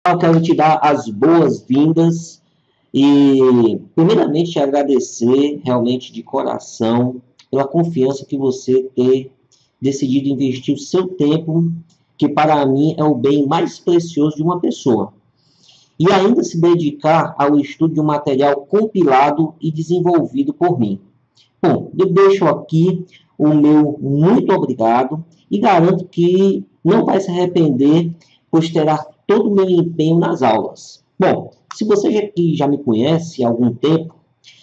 Eu quero te dar as boas-vindas e, primeiramente, te agradecer realmente de coração pela confiança que você tem decidido investir o seu tempo, que para mim é o bem mais precioso de uma pessoa, e ainda se dedicar ao estudo de um material compilado e desenvolvido por mim. Bom, eu deixo aqui o meu muito obrigado e garanto que não vai se arrepender, pois terá todo o meu empenho nas aulas. Bom, se você já me conhece há algum tempo,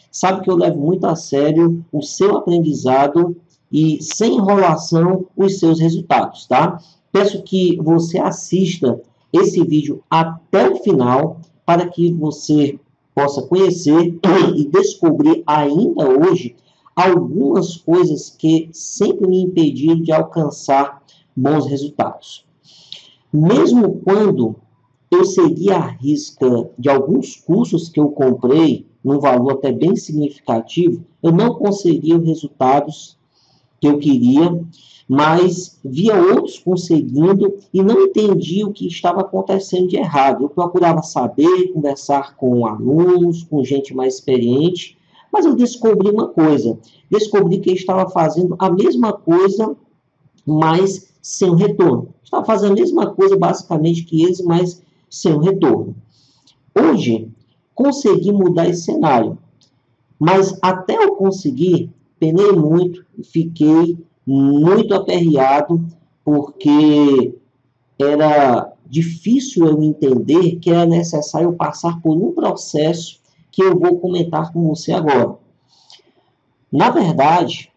sabe que eu levo muito a sério o seu aprendizado e, sem enrolação, os seus resultados, tá? Peço que você assista esse vídeo até o final para que você possa conhecer e descobrir ainda hoje algumas coisas que sempre me impediram de alcançar bons resultados. Mesmo quando eu segui à risca de alguns cursos que eu comprei, num valor até bem significativo, eu não conseguia os resultados que eu queria, mas via outros conseguindo e não entendia o que estava acontecendo de errado. Eu procurava saber, conversar com alunos, com gente mais experiente, mas eu descobri uma coisa, descobri que eu estava fazendo a mesma coisa, mas sem o retorno. Estava fazendo a mesma coisa basicamente que eles, mas sem o retorno. Hoje, consegui mudar esse cenário, mas até eu conseguir, penei muito e fiquei muito aperreado, porque era difícil eu entender que era necessário passar por um processo que eu vou comentar com você agora. Na verdade,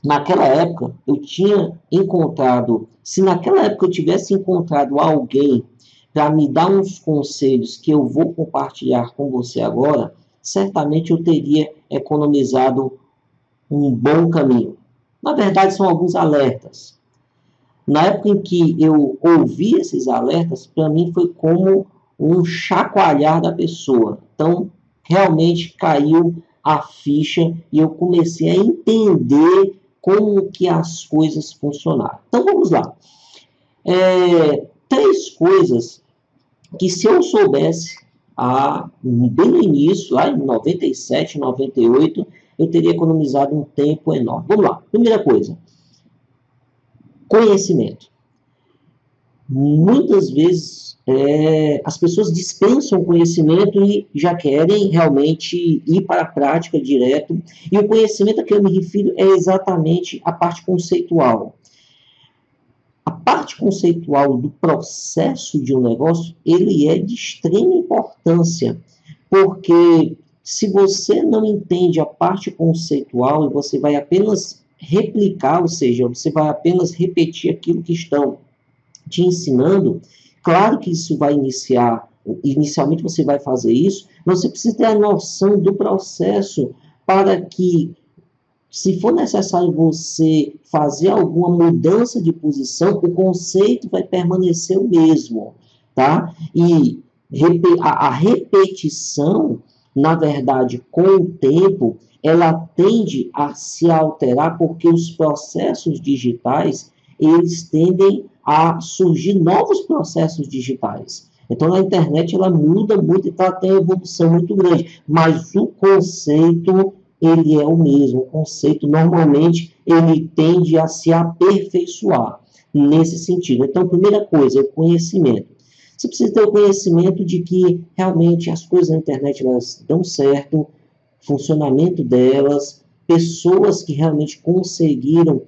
naquela época, eu tinha encontrado, se naquela época eu tivesse encontrado alguém para me dar uns conselhos que eu vou compartilhar com você agora, certamente eu teria economizado um bom caminho. Na verdade, são alguns alertas. Na época em que eu ouvi esses alertas, para mim foi como um chacoalhar da pessoa. Então, realmente caiu a ficha e eu comecei a entender como que as coisas funcionaram. Então, vamos lá. Três coisas que, se eu soubesse bem no início, lá em 97, 98, eu teria economizado um tempo enorme. Vamos lá. Primeira coisa, conhecimento. Muitas vezes as pessoas dispensam o conhecimento e já querem realmente ir para a prática direto. E o conhecimento a que eu me refiro é exatamente a parte conceitual. A parte conceitual do processo de um negócio, ele é de extrema importância, porque se você não entende a parte conceitual e você vai apenas replicar, ou seja, você vai apenas repetir aquilo que estão te ensinando, claro que isso vai inicialmente você vai fazer isso, mas você precisa ter a noção do processo para que, se for necessário você fazer alguma mudança de posição, o conceito vai permanecer o mesmo, tá? E a repetição, na verdade, com o tempo, ela tende a se alterar, porque os processos digitais, eles tendem a surgir novos processos digitais. Então, a internet, ela muda muito e ela tem uma evolução muito grande, mas o conceito, ele é o mesmo. O conceito, normalmente, ele tende a se aperfeiçoar nesse sentido. Então, primeira coisa, é o conhecimento. Você precisa ter o conhecimento de que, realmente, as coisas na internet, elas dão certo, funcionamento delas, pessoas que realmente conseguiram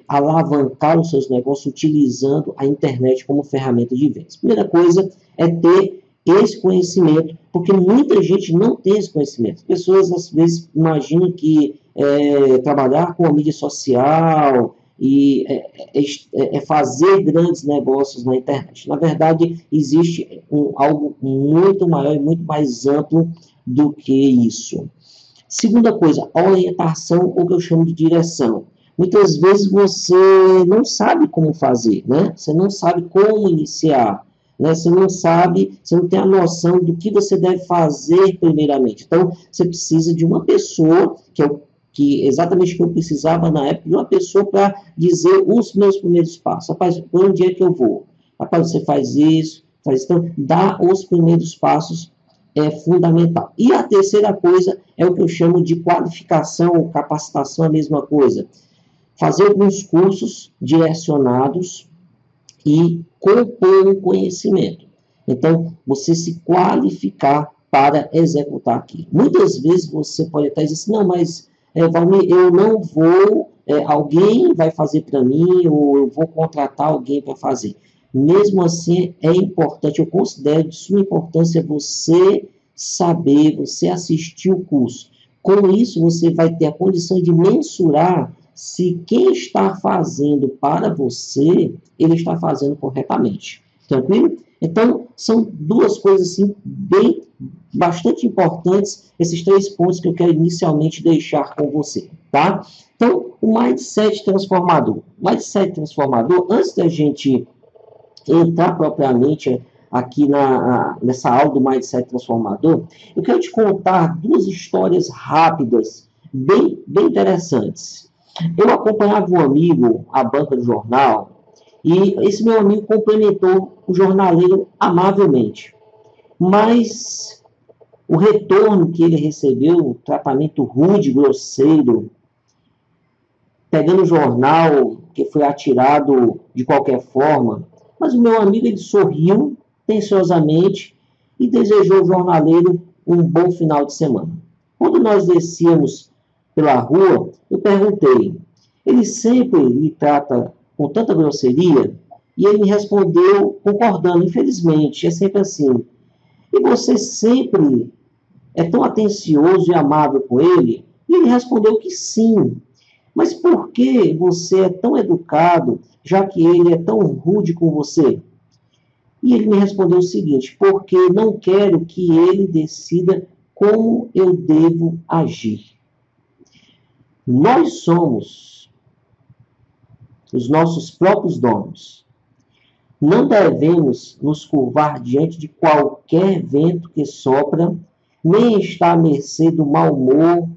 alavancar os seus negócios utilizando a internet como ferramenta de vendas. Primeira coisa é ter esse conhecimento, porque muita gente não tem esse conhecimento. As pessoas, às vezes, imaginam que trabalhar com a mídia social e fazer grandes negócios na internet. Na verdade, existe algo muito maior e muito mais amplo do que isso. Segunda coisa, orientação, ou que eu chamo de direção. Muitas vezes você não sabe como fazer, né? Você não sabe como iniciar, né? Você não sabe, você não tem a noção do que você deve fazer primeiramente. Então, você precisa de uma pessoa, exatamente o que eu precisava na época, de uma pessoa para dizer os meus primeiros passos. Rapaz, por onde é que eu vou? Rapaz, você faz isso, Então, dar os primeiros passos é fundamental. E a terceira coisa é o que eu chamo de qualificação ou capacitação, a mesma coisa. Fazer alguns cursos direcionados e compor um conhecimento. Então, você se qualificar para executar aqui. Muitas vezes você pode até dizer assim, não, mas Valmir, eu não vou, alguém vai fazer para mim, ou eu vou contratar alguém para fazer. Mesmo assim, é importante, eu considero de suma importância você saber, você assistir o curso. Com isso, você vai ter a condição de mensurar se quem está fazendo para você, ele está fazendo corretamente. Tranquilo? Então, são duas coisas assim, bastante importantes, esses 3 pontos que eu quero inicialmente deixar com você, tá? Então, o Mindset Transformador. O Mindset Transformador, antes da gente entrar propriamente aqui nessa aula do Mindset Transformador, eu quero te contar 2 histórias rápidas, bem interessantes. Eu acompanhava um amigo à banca do jornal, e esse meu amigo complementou o jornaleiro amavelmente. Mas o retorno que ele recebeu, um tratamento rude, grosseiro, pegando o jornal que foi atirado de qualquer forma, mas o meu amigo ele sorriu atenciosamente e desejou ao jornaleiro um bom final de semana. Quando nós descíamos pela rua, eu perguntei, ele sempre lhe trata com tanta grosseria? E ele me respondeu concordando, infelizmente, é sempre assim. E você sempre é tão atencioso e amável com ele? E ele respondeu que sim. Mas por que você é tão educado, já que ele é tão rude com você? E ele me respondeu o seguinte, porque não quero que ele decida como eu devo agir. Nós somos os nossos próprios donos. Não devemos nos curvar diante de qualquer vento que sopra, nem estar à mercê do mau humor,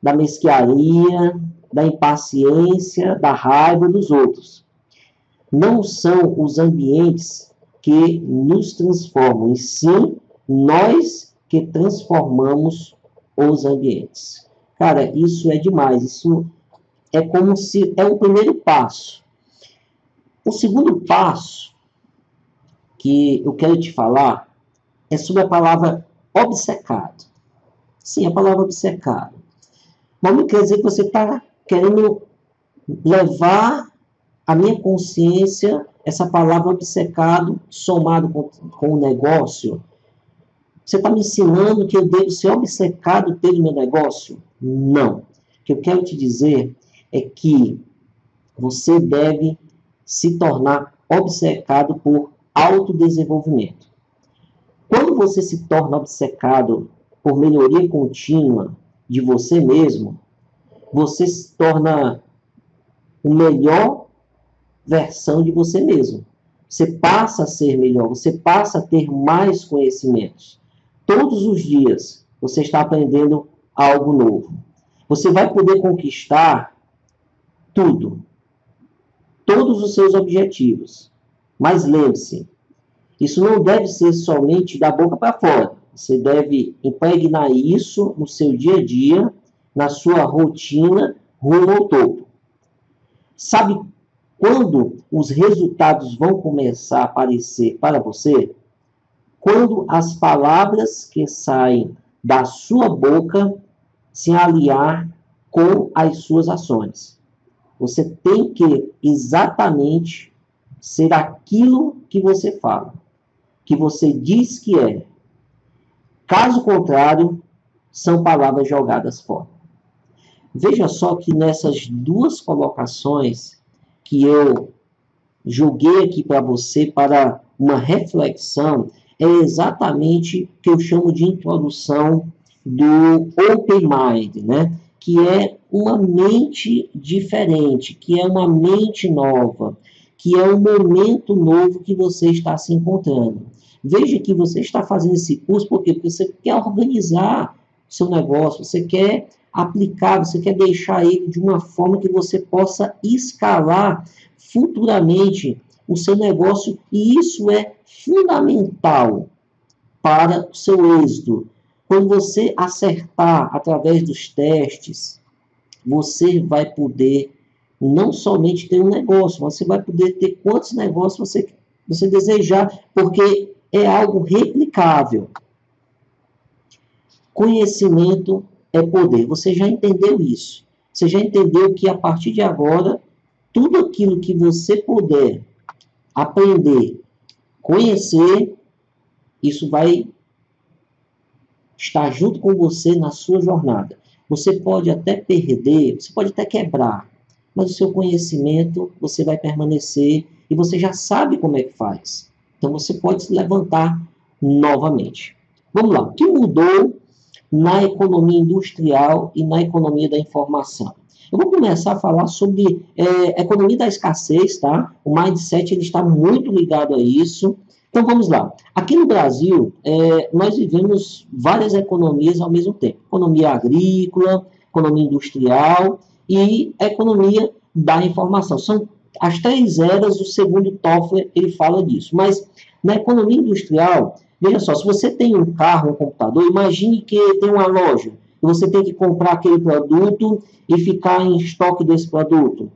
da mesquinharia, da impaciência, da raiva dos outros. Não são os ambientes que nos transformam, e sim nós que transformamos os ambientes. Cara, isso é demais, isso é como se é o primeiro passo. O segundo passo que eu quero te falar é sobre a palavra obcecado. Sim, a palavra obcecado. Mas não quer dizer que você está querendo levar a minha consciência, essa palavra obcecado, somado com o negócio. Você está me ensinando que eu devo ser obcecado pelo meu negócio? Não. O que eu quero te dizer é que você deve se tornar obcecado por autodesenvolvimento. Quando você se torna obcecado por melhoria contínua de você mesmo, você se torna a melhor versão de você mesmo. Você passa a ser melhor, você passa a ter mais conhecimentos. Todos os dias você está aprendendo algo novo. Você vai poder conquistar tudo, todos os seus objetivos. Mas lembre-se, isso não deve ser somente da boca para fora. Você deve impregnar isso no seu dia a dia, na sua rotina, rumo ao topo. Sabe quando os resultados vão começar a aparecer para você? Quando as palavras que saem da sua boca se aliar com as suas ações. Você tem que exatamente ser aquilo que você fala, que você diz que é. Caso contrário, são palavras jogadas fora. Veja só que nessas 2 colocações que eu joguei aqui para você para uma reflexão, é exatamente o que eu chamo de introdução do Open Mind, né? Que é uma mente diferente, que é uma mente nova, que é um momento novo que você está se encontrando. Veja que você está fazendo esse curso porque você quer organizar seu negócio, você quer aplicar, você quer deixar ele de uma forma que você possa escalar futuramente o seu negócio, e isso é fundamental para o seu êxito. Quando você acertar através dos testes, você vai poder não somente ter um negócio, você vai poder ter quantos negócios você desejar, porque é algo replicável. Conhecimento é poder. Você já entendeu isso. Você já entendeu que a partir de agora, tudo aquilo que você puder aprender, conhecer, isso vai estar junto com você na sua jornada. Você pode até perder, você pode até quebrar, mas o seu conhecimento, você vai permanecer e você já sabe como é que faz. Então, você pode se levantar novamente. Vamos lá. O que mudou na economia industrial e na economia da informação? Eu vou começar a falar sobre economia da escassez, tá? O mindset ele está muito ligado a isso. Então, vamos lá. Aqui no Brasil, nós vivemos várias economias ao mesmo tempo. Economia agrícola, economia industrial e economia da informação. São as 3 eras, o segundo Toffler, ele fala disso. Mas, na economia industrial, veja só, se você tem um carro, um computador, imagine que tem uma loja, e você tem que comprar aquele produto e ficar em estoque desse produto.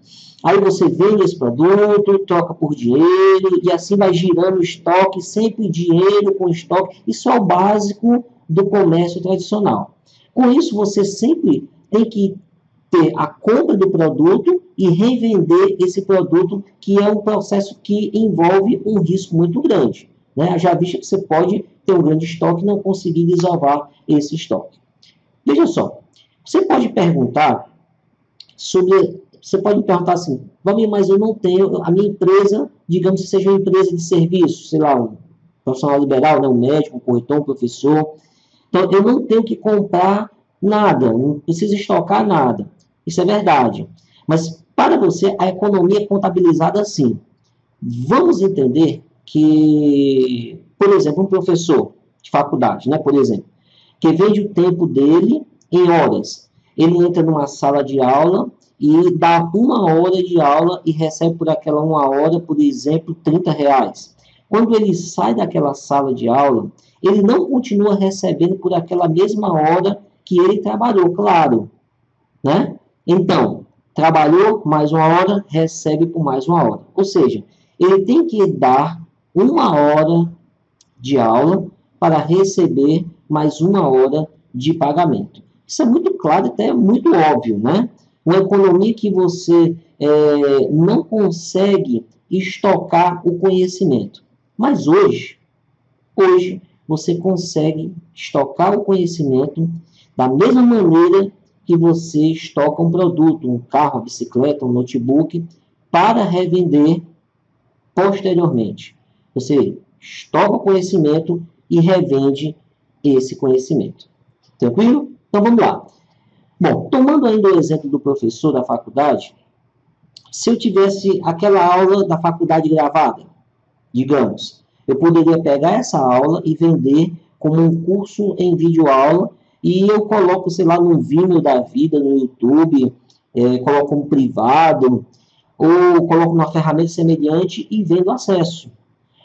Aí você vende esse produto, troca por dinheiro, e assim vai girando o estoque, sempre dinheiro com estoque. Isso é o básico do comércio tradicional. Com isso, você sempre tem que ter a compra do produto e revender esse produto, que é um processo que envolve um risco muito grande. Né? Já visto que você pode ter um grande estoque e não conseguir desovar esse estoque. Veja só, você pode perguntar assim, mas eu não tenho, a minha empresa, digamos que seja uma empresa de serviço, sei lá, um profissional liberal, né, um médico, um corretor, um professor. Então, eu não tenho que comprar nada, não preciso estocar nada. Isso é verdade. Mas, para você, a economia é contabilizada assim. Vamos entender que, por exemplo, um professor de faculdade, né, por exemplo, que vende o tempo dele em horas. Ele entra numa sala de aula e dá 1 hora de aula e recebe por aquela 1 hora, por exemplo, R$30. Quando ele sai daquela sala de aula, ele não continua recebendo por aquela mesma hora que ele trabalhou, claro. Né? Então, trabalhou mais 1 hora, recebe por mais 1 hora. Ou seja, ele tem que dar 1 hora de aula para receber mais 1 hora de pagamento. Isso é muito claro, até muito óbvio, né? Uma economia que você não consegue estocar o conhecimento. Mas hoje você consegue estocar o conhecimento da mesma maneira que você estoca um produto, um carro, uma bicicleta, um notebook, para revender posteriormente. Você estoca o conhecimento e revende esse conhecimento. Tranquilo? Então, vamos lá. Bom, tomando ainda o exemplo do professor da faculdade, se eu tivesse aquela aula da faculdade gravada, digamos, eu poderia pegar essa aula e vender como um curso em videoaula e eu coloco, sei lá, no Vimeo da vida, no YouTube, coloco um privado, ou coloco uma ferramenta semelhante e vendo acesso.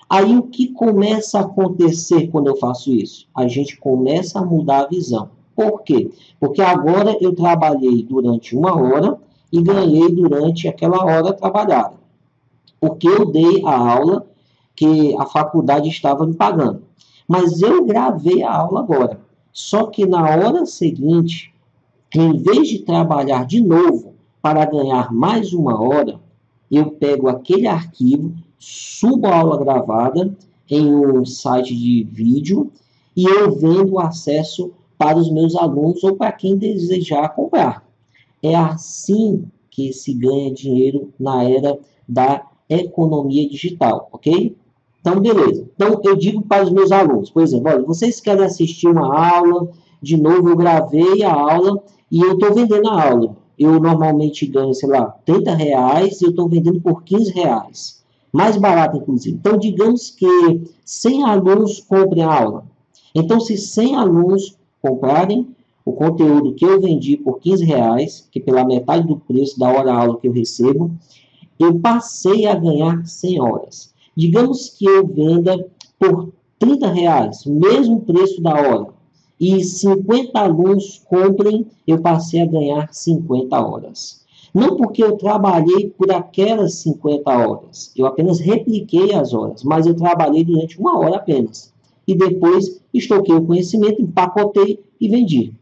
Aí o que começa a acontecer quando eu faço isso? A gente começa a mudar a visão. Por quê? Porque agora eu trabalhei durante 1 hora e ganhei durante aquela hora trabalhada. Porque eu dei a aula que a faculdade estava me pagando. Mas eu gravei a aula agora. Só que na hora seguinte, em vez de trabalhar de novo para ganhar mais 1 hora, eu pego aquele arquivo, subo a aula gravada em um site de vídeo e eu vendo o acesso para os meus alunos ou para quem desejar comprar. É assim que se ganha dinheiro na era da economia digital, ok? Então, beleza. Então, eu digo para os meus alunos, por exemplo, olha, vocês querem assistir uma aula, de novo, eu gravei a aula e eu estou vendendo a aula. Eu normalmente ganho, sei lá, R$30 e eu estou vendendo por R$15. Mais barato, inclusive. Então, digamos que 100 alunos comprem a aula. Então, se 100 alunos comprarem o conteúdo que eu vendi por R$15, que pela metade do preço da hora-aula que eu recebo, eu passei a ganhar 100 horas. Digamos que eu venda por R$ 30, o mesmo preço da hora, e 50 alunos comprem, eu passei a ganhar 50 horas. Não porque eu trabalhei por aquelas 50 horas, eu apenas repliquei as horas, mas eu trabalhei durante 1 hora apenas. E depois estoquei o conhecimento, empacotei e vendi.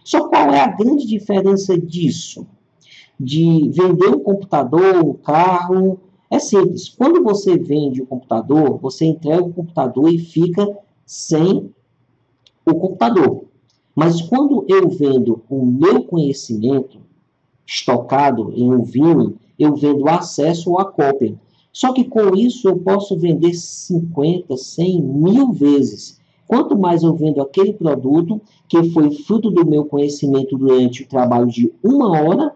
Só qual é a grande diferença disso? De vender um computador, um carro, é simples. Quando você vende o computador, você entrega o computador e fica sem o computador. Mas quando eu vendo o meu conhecimento estocado em um vinho, eu vendo acesso ou a cópia. Só que com isso eu posso vender 50, 100, 1000 vezes. Quanto mais eu vendo aquele produto, que foi fruto do meu conhecimento durante o trabalho de 1 hora,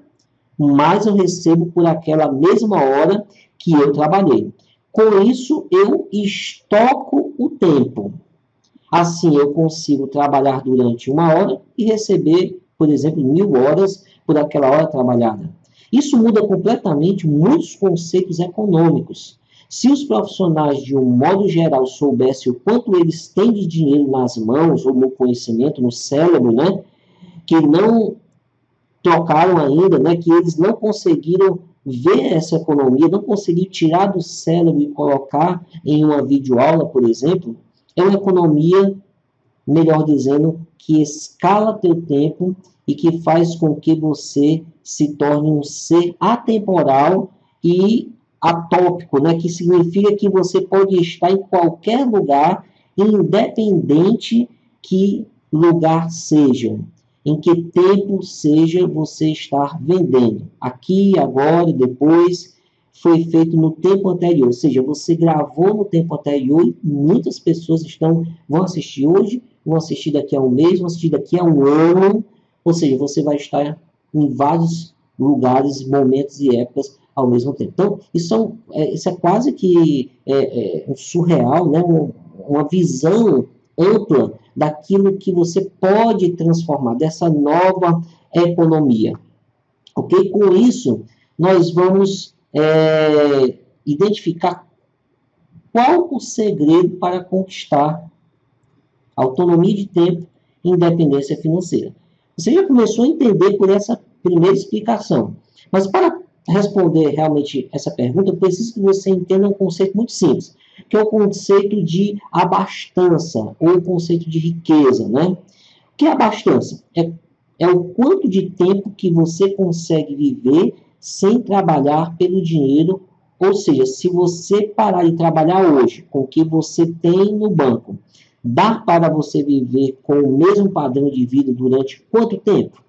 mais eu recebo por aquela mesma hora que eu trabalhei. Com isso, eu estoco o tempo. Assim, eu consigo trabalhar durante 1 hora e receber, por exemplo, 1000 horas por aquela hora trabalhada. Isso muda completamente muitos conceitos econômicos. Se os profissionais, de um modo geral, soubessem o quanto eles têm de dinheiro nas mãos, ou no conhecimento, no cérebro, né, que não trocaram ainda, né, que eles não conseguiram ver essa economia, não conseguiram tirar do cérebro e colocar em uma videoaula, por exemplo, é uma economia, melhor dizendo, que escala teu tempo e que faz com que você se torne um ser atemporal e atópico, né? Que significa que você pode estar em qualquer lugar, independente que lugar seja, em que tempo seja você estar vendendo. Aqui, agora, depois, foi feito no tempo anterior, ou seja, você gravou no tempo anterior e muitas pessoas vão assistir hoje, vão assistir daqui a um mês, vão assistir daqui a um ano, ou seja, você vai estar em vários lugares, momentos e épocas ao mesmo tempo. Então, isso é quase que um surreal, né? Uma visão ampla daquilo que você pode transformar, dessa nova economia. Ok? Com isso, nós vamos identificar qual o segredo para conquistar autonomia de tempo e independência financeira. Você já começou a entender por essa primeira explicação. Mas para responder realmente essa pergunta, eu preciso que você entenda um conceito muito simples, que é o conceito de abastança, ou o conceito de riqueza, né? O que é abastança? É o quanto de tempo que você consegue viver sem trabalhar pelo dinheiro, ou seja, se você parar de trabalhar hoje com o que você tem no banco, dá para você viver com o mesmo padrão de vida durante quanto tempo?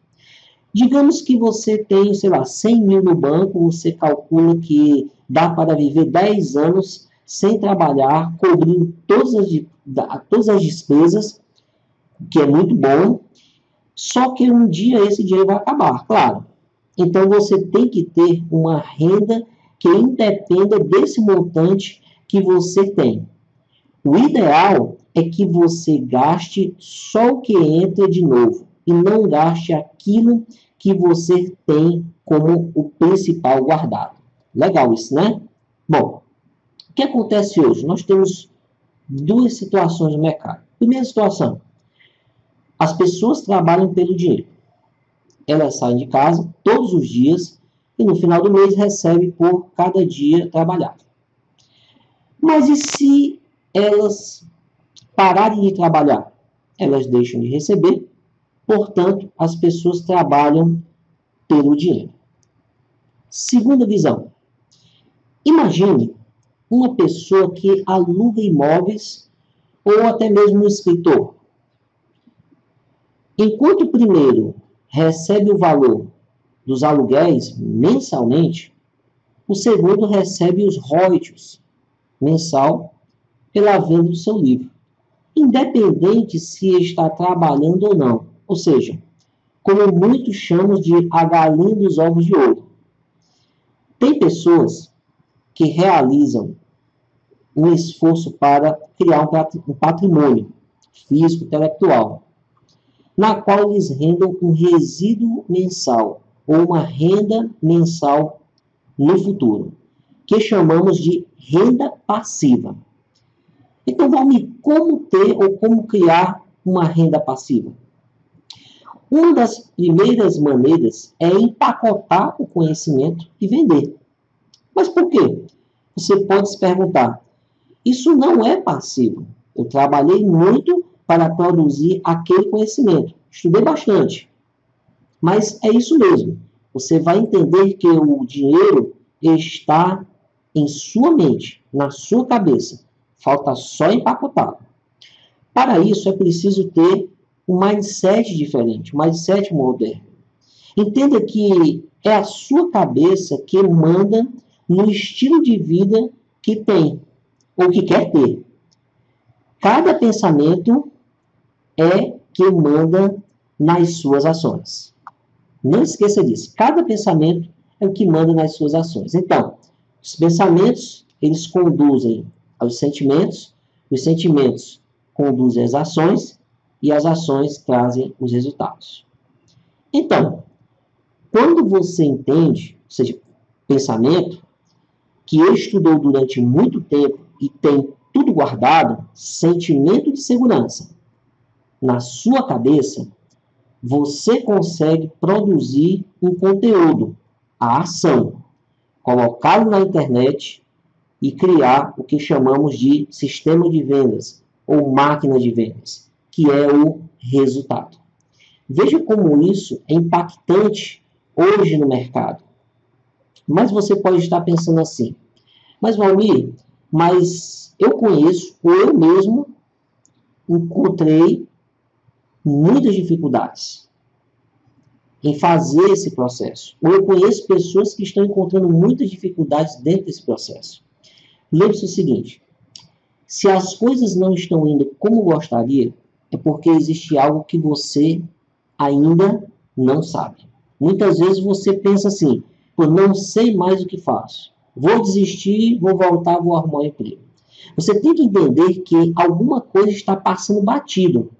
Digamos que você tem, sei lá, 100 mil no banco, você calcula que dá para viver 10 anos sem trabalhar, cobrindo todas as despesas, que é muito bom, só que um dia esse dinheiro vai acabar, claro. Então você tem que ter uma renda que independa desse montante que você tem. O ideal é que você gaste só o que entra de novo e não gaste aquilo que você tem como o principal guardado. Legal isso, né? Bom, o que acontece hoje? Nós temos duas situações no mercado. Primeira situação, as pessoas trabalham pelo dinheiro. Elas saem de casa todos os dias e no final do mês recebem por cada dia trabalhado. Mas e se elas pararem de trabalhar? Elas deixam de receber, portanto, as pessoas trabalham pelo dinheiro. Segunda visão. Imagine uma pessoa que aluga imóveis ou até mesmo um escritor. Enquanto o primeiro recebe o valor dos aluguéis mensalmente, o segundo recebe os royalties mensal pela venda do seu livro, independente se está trabalhando ou não. Ou seja, como muitos chamam de a galinha dos ovos de ouro. Tem pessoas que realizam um esforço para criar um patrimônio físico, intelectual, na qual eles rendam um resíduo mensal ou uma renda mensal no futuro. que chamamos de renda passiva. Então, Valmir, como ter ou como criar uma renda passiva? Uma das primeiras maneiras é empacotar o conhecimento e vender. Mas por quê? Você pode se perguntar, isso não é passivo. Eu trabalhei muito para produzir aquele conhecimento. Estudei bastante. Mas é isso mesmo. Você vai entender que o dinheiro está em sua mente, na sua cabeça. Falta só empacotar. Para isso, é preciso ter um mindset diferente, um mindset moderno. Entenda que é a sua cabeça que manda no estilo de vida que tem, ou que quer ter. Cada pensamento é que manda nas suas ações. Não esqueça disso. Cada pensamento é o que manda nas suas ações. Então, os pensamentos, eles conduzem aos sentimentos, os sentimentos conduzem às ações e as ações trazem os resultados. Então, quando você entende, ou seja, pensamento, que estudou durante muito tempo e tem tudo guardado, sentimento de segurança, na sua cabeça, você consegue produzir um conteúdo, a ação, colocá-lo na internet e criar o que chamamos de sistema de vendas ou máquina de vendas, que é o resultado. Veja como isso é impactante hoje no mercado. Mas você pode estar pensando assim, mas Valmir, mas eu conheço, ou eu mesmo encontrei muitas dificuldades em fazer esse processo. Ou eu conheço pessoas que estão encontrando muitas dificuldades dentro desse processo. Lembre-se o seguinte, se as coisas não estão indo como gostaria, é porque existe algo que você ainda não sabe. Muitas vezes você pensa assim, eu não sei mais o que faço. Vou desistir, vou voltar, vou arrumar um emprego. Você tem que entender que alguma coisa está passando batido.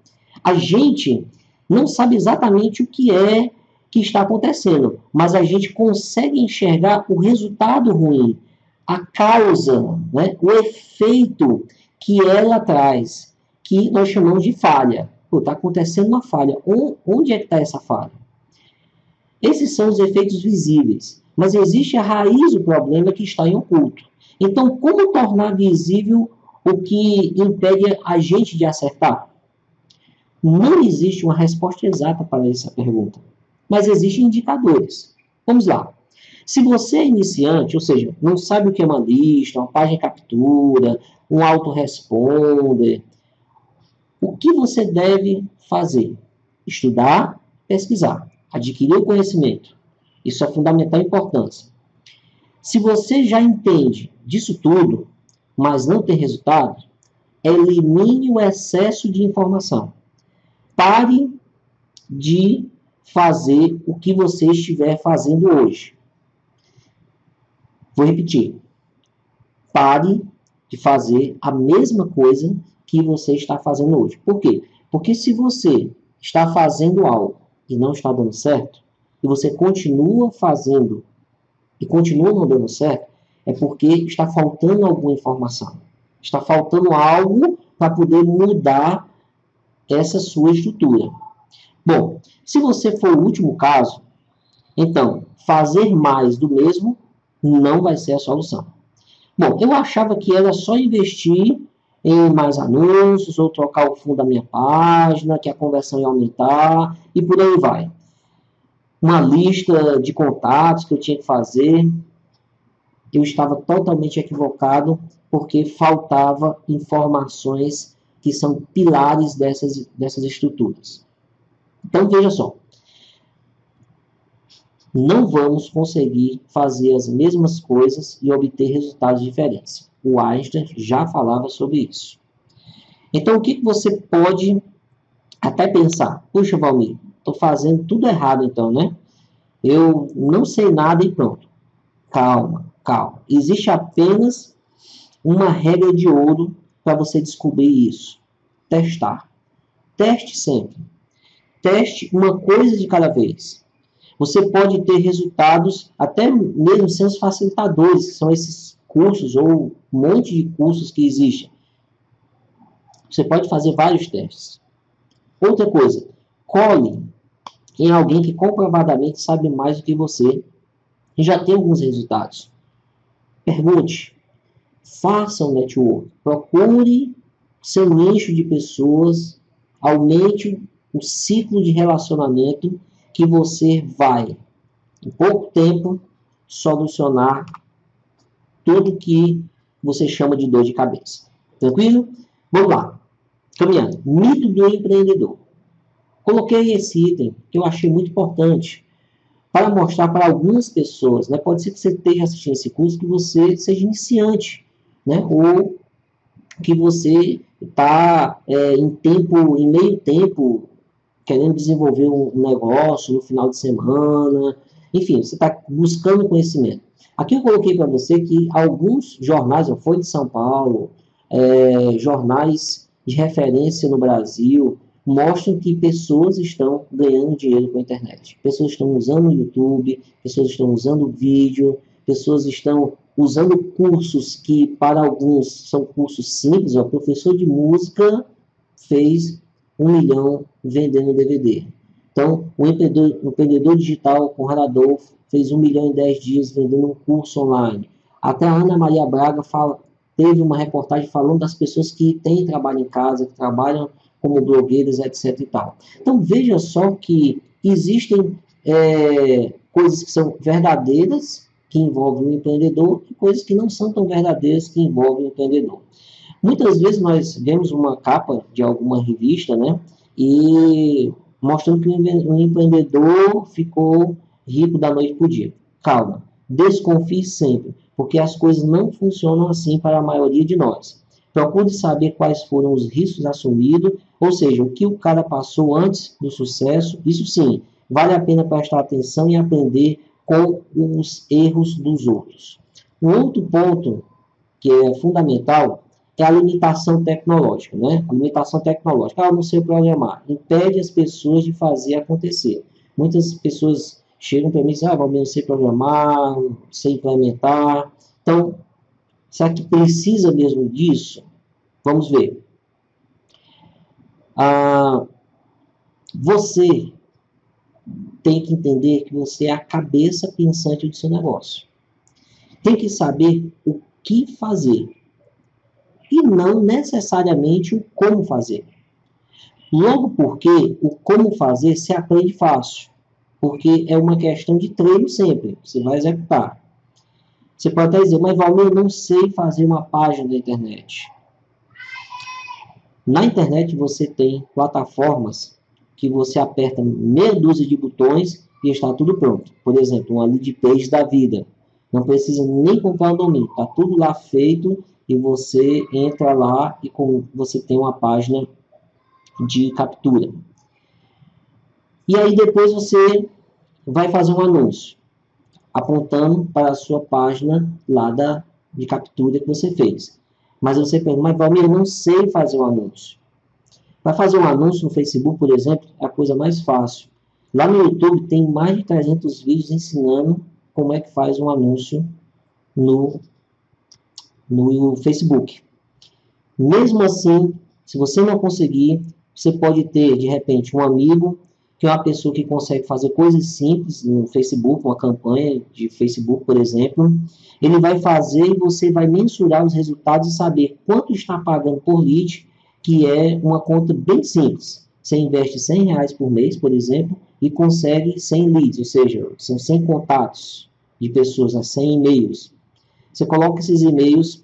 A gente não sabe exatamente o que é que está acontecendo, mas a gente consegue enxergar o resultado ruim, a causa, né, o efeito que ela traz, que nós chamamos de falha. Está acontecendo uma falha. Onde é que está essa falha? Esses são os efeitos visíveis, mas existe a raiz do problema que está em oculto. Então, como tornar visível o que impede a gente de acertar? Não existe uma resposta exata para essa pergunta, mas existem indicadores. Vamos lá. Se você é iniciante, ou seja, não sabe o que é uma lista, uma página de captura, um autoresponder, o que você deve fazer? Estudar, pesquisar, adquirir o conhecimento. Isso é fundamental importância. Se você já entende disso tudo, mas não tem resultado, elimine o excesso de informação. Pare de fazer o que você estiver fazendo hoje. Vou repetir. Pare de fazer a mesma coisa que você está fazendo hoje. Por quê? Porque se você está fazendo algo e não está dando certo, e você continua fazendo e continua não dando certo, é porque está faltando alguma informação. Está faltando algo para poder mudar essa sua estrutura. Bom, se você for o último caso, então, fazer mais do mesmo não vai ser a solução. Bom, eu achava que era só investir em mais anúncios ou trocar o fundo da minha página, que a conversão ia aumentar e por aí vai. Uma lista de contatos que eu tinha que fazer, eu estava totalmente equivocado porque faltava informações que são pilares dessas estruturas. Então, veja só. Não vamos conseguir fazer as mesmas coisas e obter resultados diferentes. O Einstein já falava sobre isso. Então, o que você pode até pensar? Puxa, Valmir, estou fazendo tudo errado então, né? Eu não sei nada e pronto. Calma, calma. Existe apenas uma regra de ouro para você descobrir isso. Testar. Teste sempre. Teste uma coisa de cada vez. Você pode ter resultados até mesmo sem os facilitadores, que são esses cursos ou um monte de cursos que existem. Você pode fazer vários testes. Outra coisa, cole em alguém que comprovadamente sabe mais do que você e já tem alguns resultados. Pergunte, faça um network, procure seu nicho de pessoas, aumente o ciclo de relacionamento que você vai, em pouco tempo, solucionar tudo que você chama de dor de cabeça. Tranquilo? Vamos lá. Caminhando. Mito do empreendedor. Coloquei esse item que eu achei muito importante para mostrar para algumas pessoas, né? Pode ser que você esteja assistindo esse curso, que você seja iniciante, né? Ou que você está em meio tempo, querendo desenvolver um negócio no final de semana. Enfim, você está buscando conhecimento. Aqui eu coloquei para você que alguns jornais, a Folha de São Paulo, jornais de referência no Brasil, mostram que pessoas estão ganhando dinheiro com a internet. Pessoas estão usando o YouTube, pessoas estão usando vídeo, pessoas estão usando cursos que, para alguns, são cursos simples. O professor de música fez 1 milhão vendendo DVD. Então, o empreendedor digital, Conrado Adolfo, fez 1 milhão em 10 dias vendendo um curso online. Até a Ana Maria Braga teve uma reportagem falando das pessoas que têm trabalho em casa, que trabalham como blogueiros, etc. e tal. Então, veja só que existem coisas que são verdadeiras, que envolvem o empreendedor, e coisas que não são tão verdadeiras, que envolvem o empreendedor. Muitas vezes nós vemos uma capa de alguma revista, né, e mostrando que um empreendedor ficou rico da noite para o dia. Calma, desconfie sempre, porque as coisas não funcionam assim para a maioria de nós. Procure saber quais foram os riscos assumidos, ou seja, o que o cara passou antes do sucesso. Isso sim, vale a pena prestar atenção e aprender com os erros dos outros. Um outro ponto que é fundamental é a limitação tecnológica, né? A limitação tecnológica. Eu não sei programar. Impede as pessoas de fazer acontecer. Muitas pessoas chegam para mim e dizem, eu não sei programar, não sei implementar. Então, será que precisa mesmo disso? Vamos ver. Você tem que entender que você é a cabeça pensante do seu negócio. Tem que saber o que fazer. E não necessariamente o como fazer. Logo porque o como fazer se aprende fácil. Porque é uma questão de treino sempre. Você vai executar. Você pode até dizer, mas Valmir, eu não sei fazer uma página da internet. Na internet você tem plataformas que você aperta meia dúzia de botões e está tudo pronto. Por exemplo, uma lead page da vida. Não precisa nem comprar um domínio. Está tudo lá feito e você entra lá e você tem uma página de captura. E aí depois você vai fazer um anúncio, apontando para a sua página lá de captura que você fez. Mas você pensa, mas Valmir, eu não sei fazer um anúncio. Para fazer um anúncio no Facebook, por exemplo, é a coisa mais fácil. Lá no YouTube tem mais de 300 vídeos ensinando como é que faz um anúncio no Facebook. Mesmo assim, se você não conseguir, você pode ter, de repente, um amigo que é uma pessoa que consegue fazer coisas simples no Facebook, uma campanha de Facebook, por exemplo. Ele vai fazer e você vai mensurar os resultados e saber quanto está pagando por lead, que é uma conta bem simples. Você investe R$100 por mês, por exemplo, e consegue 100 leads, ou seja, são 100 contatos de pessoas, 100 e-mails. Você coloca esses e-mails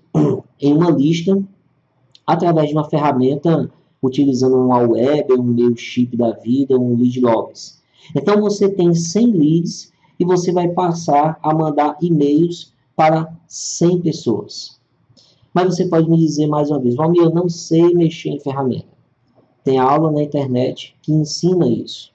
em uma lista através de uma ferramenta utilizando um web, um Mailchimp da vida, um lead logs. Então você tem 100 leads e você vai passar a mandar e-mails para 100 pessoas. Mas você pode me dizer mais uma vez, Valmir, eu não sei mexer em ferramenta. Tem aula na internet que ensina isso.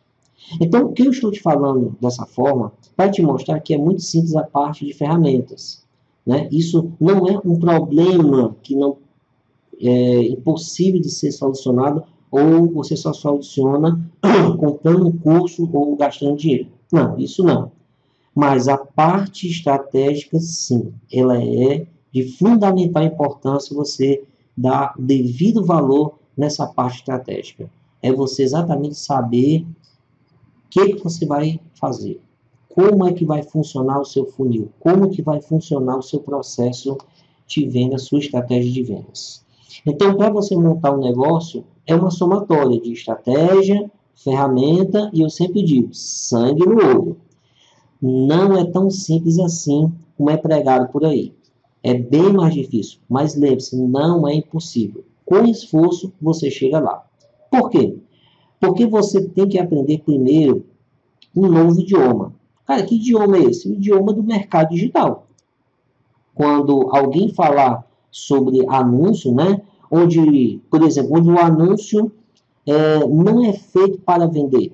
Então, o que eu estou te falando dessa forma, para te mostrar que é muito simples a parte de ferramentas, né? Isso não é um problema que não é impossível de ser solucionado, ou você só soluciona comprando um curso ou gastando dinheiro. Não, isso não. Mas a parte estratégica, sim, ela é de fundamental importância você dar o devido valor nessa parte estratégica. É você exatamente saber o que você vai fazer, como é que vai funcionar o seu funil, como que vai funcionar o seu processo de venda, a sua estratégia de vendas. Então, para você montar um negócio, é uma somatória de estratégia, ferramenta e eu sempre digo, sangue no olho. Não é tão simples assim como é pregado por aí. É bem mais difícil, mas lembre-se, não é impossível. Com esforço, você chega lá. Por quê? Porque você tem que aprender primeiro um novo idioma. Cara, que idioma é esse? O idioma do mercado digital. Quando alguém falar sobre anúncio, né? Onde, por exemplo, onde o anúncio não é feito para vender.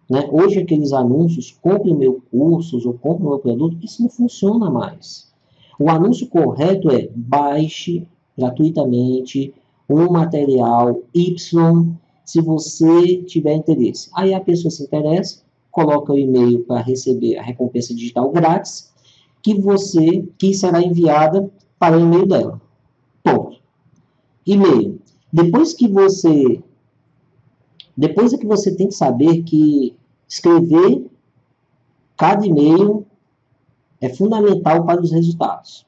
Né? Hoje, aqueles anúncios, compre o meu curso ou compre o meu produto, isso não funciona mais. O anúncio correto é baixe gratuitamente um material Y, se você tiver interesse. Aí a pessoa se interessa, coloca o e-mail para receber a recompensa digital grátis, que será enviada para o e-mail dela. Ponto. E-mail. Depois é que você tem que saber que escrever cada e-mail é fundamental para os resultados.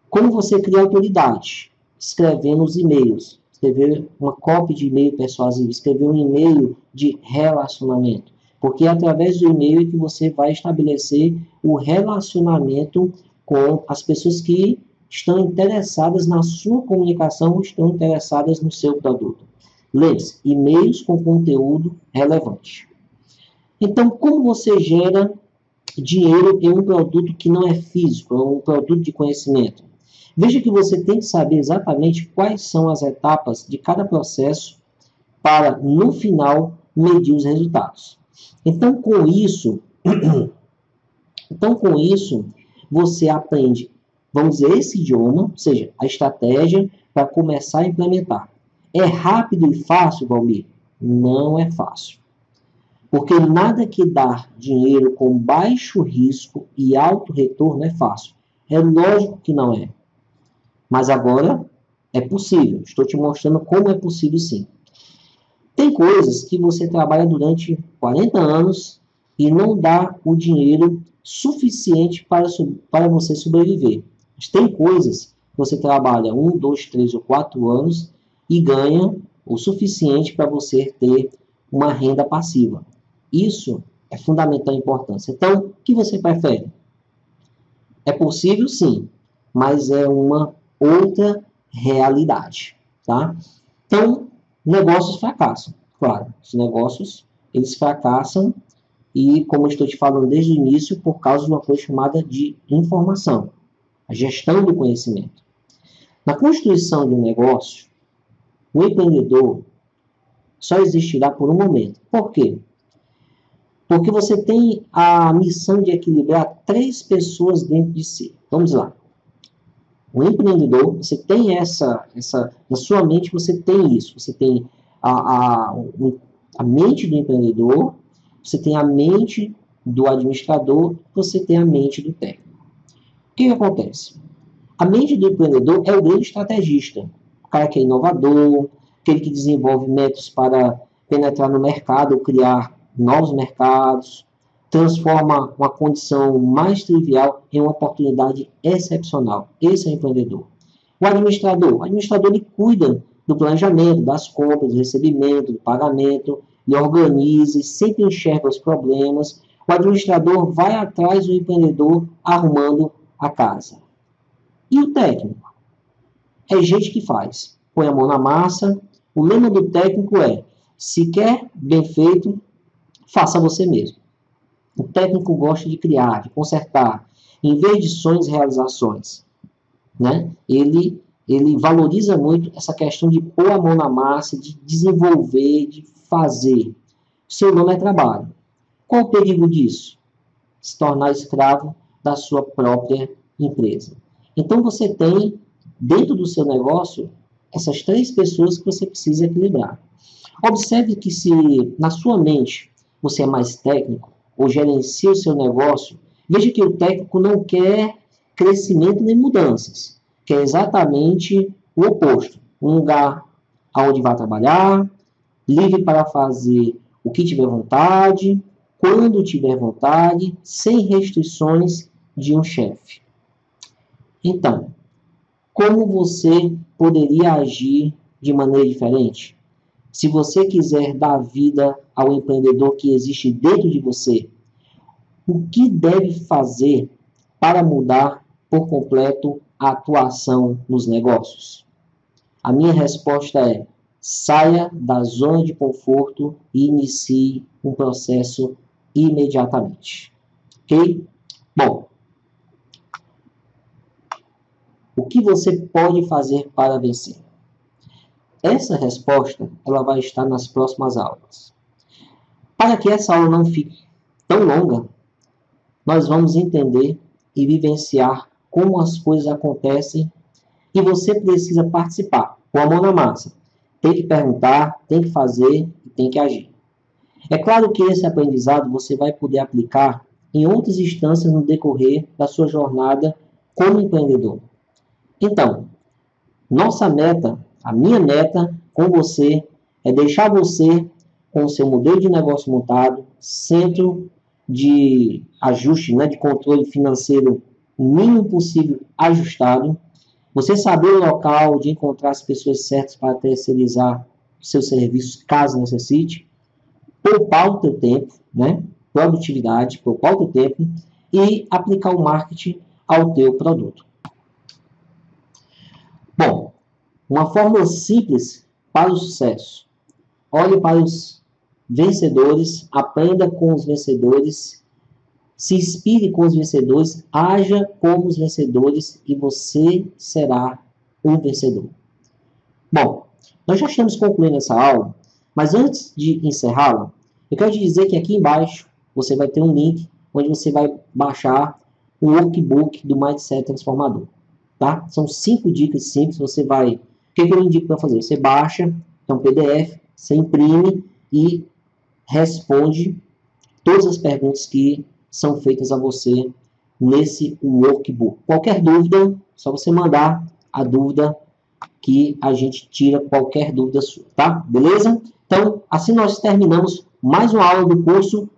Como você cria autoridade? Escrevendo os e-mails. Escrever uma cópia de e-mail persuasivo. Escrever um e-mail de relacionamento. Porque é através do e-mail que você vai estabelecer o relacionamento com as pessoas que estão interessadas na sua comunicação ou estão interessadas no seu produto. Lembre-se, e-mails com conteúdo relevante. Então, como você gera dinheiro em um produto que não é físico, é um produto de conhecimento? Veja que você tem que saber exatamente quais são as etapas de cada processo para, no final, medir os resultados. Então, com isso, você aprende, vamos dizer, esse idioma, ou seja, a estratégia para começar a implementar. É rápido e fácil, Valmir? Não é fácil. Porque nada que dá dinheiro com baixo risco e alto retorno é fácil. É lógico que não é. Mas agora é possível. Estou te mostrando como é possível sim. Tem coisas que você trabalha durante 40 anos e não dá o dinheiro suficiente para você sobreviver. Mas tem coisas que você trabalha 1, 2, 3 ou 4 anos e ganha o suficiente para você ter uma renda passiva. Isso é fundamental importância. Então, o que você prefere? É possível, sim, mas é uma outra realidade, tá? Então, negócios fracassam. Claro, os negócios, eles fracassam e, como eu estou te falando desde o início, por causa de uma coisa chamada de informação, a gestão do conhecimento. Na constituição de um negócio, o empreendedor só existirá por um momento. Por quê? Porque você tem a missão de equilibrar 3 pessoas dentro de si. Vamos lá. O empreendedor, você tem na sua mente você tem isso. Você tem a mente do empreendedor, você tem a mente do administrador, você tem a mente do técnico. O que acontece? A mente do empreendedor é o grande estrategista. O cara que é inovador, aquele que desenvolve métodos para penetrar no mercado, criar novos mercados, transforma uma condição mais trivial em uma oportunidade excepcional. Esse é o empreendedor. O administrador ele cuida do planejamento, das compras, do recebimento, do pagamento, ele organiza, sempre enxerga os problemas. O administrador vai atrás do empreendedor arrumando a casa. E o técnico? É gente que faz. Põe a mão na massa. O lema do técnico é, se quer bem feito, faça você mesmo. O técnico gosta de criar, de consertar, em vez de sonhos e realizações. Né? Ele valoriza muito essa questão de pôr a mão na massa, de desenvolver, de fazer. Seu nome é trabalho. Qual o perigo disso? Se tornar escravo da sua própria empresa. Então você tem, dentro do seu negócio, essas 3 pessoas que você precisa equilibrar. Observe que se na sua mente você é mais técnico, ou gerencia o seu negócio, veja que o técnico não quer crescimento nem mudanças, que é exatamente o oposto. Um lugar onde vai trabalhar, livre para fazer o que tiver vontade, quando tiver vontade, sem restrições de um chefe. Então, como você poderia agir de maneira diferente? Se você quiser dar vida ao empreendedor que existe dentro de você, o que deve fazer para mudar por completo a atuação nos negócios? A minha resposta é: saia da zona de conforto e inicie um processo imediatamente. Ok? Bom, o que você pode fazer para vencer? Essa resposta ela vai estar nas próximas aulas. Para que essa aula não fique tão longa, nós vamos entender e vivenciar como as coisas acontecem e você precisa participar, com a mão na massa. Tem que perguntar, tem que fazer e tem que agir. É claro que esse aprendizado você vai poder aplicar em outras instâncias no decorrer da sua jornada como empreendedor. Então, nossa meta, a minha meta com você, é deixar você com o seu modelo de negócio montado, centro de ajuste, de controle financeiro o mínimo possível ajustado, você saber o local de encontrar as pessoas certas para terceirizar seus serviços, caso necessite, poupar o teu tempo, produtividade, poupar o teu tempo e aplicar o marketing ao teu produto. Bom, uma fórmula simples para o sucesso. Olhe para os vencedores, aprenda com os vencedores, se inspire com os vencedores, haja como os vencedores e você será um vencedor. Bom, nós já estamos concluindo essa aula, mas antes de encerrá-la, eu quero te dizer que aqui embaixo você vai ter um link onde você vai baixar o workbook do Mindset Transformador. Tá? São 5 dicas simples, você vai... O que eu indico para fazer? Você baixa, é um PDF, você imprime e responde todas as perguntas que são feitas a você nesse workbook. Qualquer dúvida, só você mandar a dúvida que a gente tira qualquer dúvida sua, tá? Beleza? Então, assim nós terminamos mais uma aula do curso